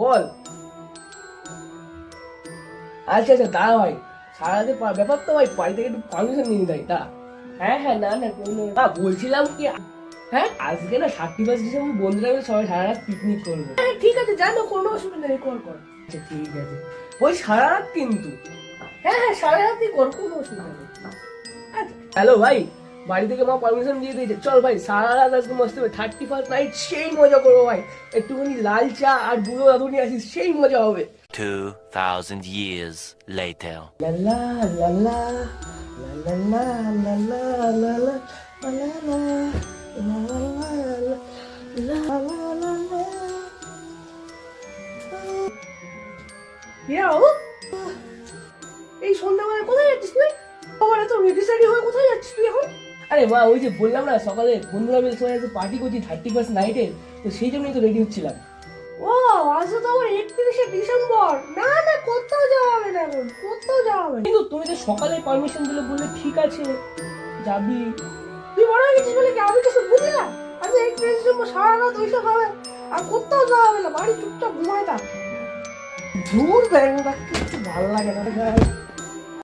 বল। আচ্ছা আচ্ছা দাঁড়া ভাই, সারাতে ব্যাপার তো ভাই, বাড়ি থেকে একটু পারমিশন নিয়ে দেয় তা। হ্যাঁ হ্যাঁ, না না কোনো না, বলছিলাম কি, হ্যাঁ আজকে না 31 ডিসেম্বর বন্ধুরা মিলে সবাই সারা রাত পিকনিক করবো। হ্যাঁ ঠিক আছে, জানো কোনো অসুবিধা নেই, কর কর। আচ্ছা ঠিক আছে, ওই সারা রাত কিন্তু। হ্যাঁ হ্যাঁ সারা রাতই কর, কোনো অসুবিধা নেই। হ্যালো ভাই, বাড়ি থেকে মা পারমিশন দিয়ে দিয়েছে, চল ভাই সারা রাত আজকে মস্ত হবে, 31st নাইট সেই মজা করবো ভাই। একটুখানি লাল চা আর বুড়ো দাদু নিয়ে আসিস, সেই মজা হবে। 2,000 years later. La la la la la la la la la la la la la la la. এই সন্ধ্যাবেলায় কোথায় যাচ্ছিস তুই? আবার এত রেডি সেডি হয়ে কোথায় যাচ্ছিস তুই এখন? আরে মা, ওই যে বললাম না সকালে বন্ধুরা মিলে সবাই পার্টি করছি 31st নাইটে, তো সেই জন্যই তো রেডি হচ্ছিলাম। ও আজ তো আবার 31শে ডিসেম্বর, না না কোথাও যাওয়া হবে না, এখন কোথাও যাওয়া হবে না। কিন্তু তুমি তো সকালে পারমিশন দিলে, বললে ঠিক আছে যাবি, তুই বড় হয়ে গেছিস বলে কি আমি কিছু বুঝি না? আজ 31শে ডিসেম্বর সারা রাত ওইসব হবে, আর কোথাও যাওয়া হবে না, বাড়ি চুপচাপ ঘুমায় থাক। দূর ব্যাংক, কিছু ভালো লাগে না।